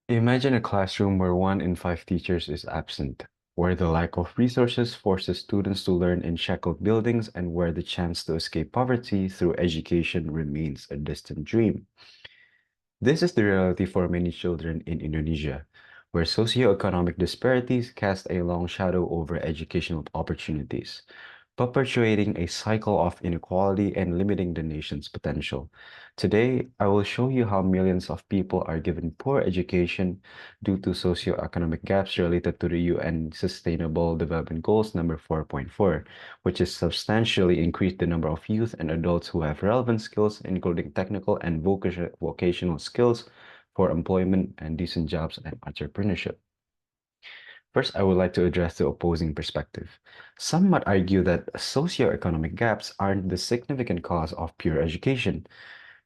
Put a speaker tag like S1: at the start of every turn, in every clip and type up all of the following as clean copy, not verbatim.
S1: Imagine a classroom where 1 in 5 teachers is absent, where the lack of resources forces students to learn in shackled buildings, and where the chance to escape poverty through education remains a distant dream. This is the reality for many children in Indonesia, where socioeconomic disparities cast a long shadow over educational opportunities, perpetuating a cycle of inequality and limiting the nation's potential. Today, I will show you how millions of people are given poor education due to socioeconomic gaps related to the UN Sustainable Development Goals number 4.4, which is substantially increased the number of youth and adults who have relevant skills, including technical and vocational skills for employment and decent jobs and entrepreneurship. First, I would like to address the opposing perspective. Some might argue that socioeconomic gaps aren't the significant cause of pure education.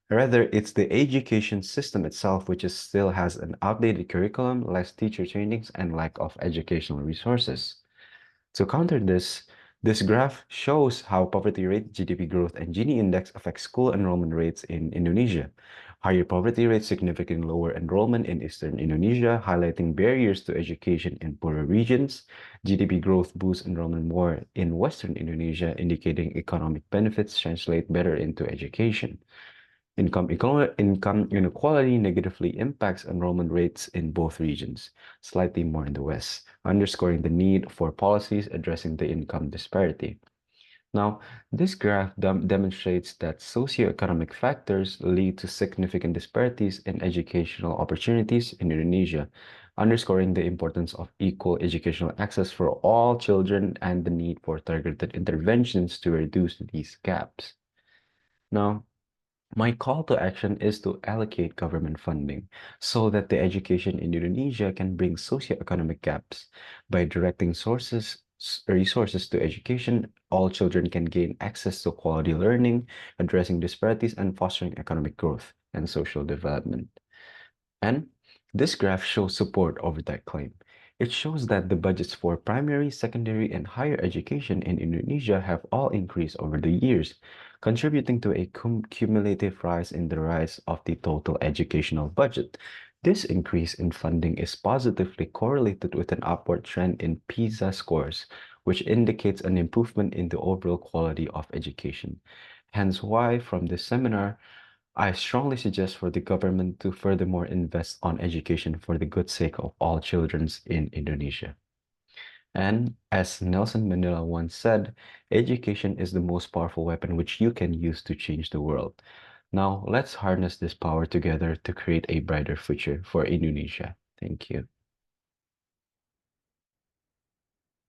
S1: Rather, it's the education system itself which still has an outdated curriculum, less teacher trainings, and lack of educational resources. To counter this, this graph shows how poverty rate, GDP growth, and Gini index affect school enrollment rates in Indonesia. Higher poverty rates significantly lower enrollment in eastern Indonesia, highlighting barriers to education in poorer regions. GDP growth boosts enrollment more in western Indonesia, indicating economic benefits translate better into education. Income inequality negatively impacts enrollment rates in both regions, slightly more in the West, underscoring the need for policies addressing the income disparity. Now, this graph demonstrates that socioeconomic factors lead to significant disparities in educational opportunities in Indonesia, underscoring the importance of equal educational access for all children and the need for targeted interventions to reduce these gaps. Now, my call to action is to allocate government funding so that the education in Indonesia can bring socioeconomic gaps. By directing resources to education, all children can gain access to quality learning, addressing disparities, and fostering economic growth and social development. And this graph shows support over that claim. It shows that the budgets for primary, secondary, and higher education in Indonesia have all increased over the years, contributing to a cumulative rise in the rise of the total educational budget. This increase in funding is positively correlated with an upward trend in PISA scores, which indicates an improvement in the overall quality of education. Hence why, from this seminar, I strongly suggest for the government to furthermore invest on education for the good sake of all children in Indonesia. And as Nelson Mandela once said, education is the most powerful weapon which you can use to change the world. Now, let's harness this power together to create a brighter future for Indonesia. Thank you.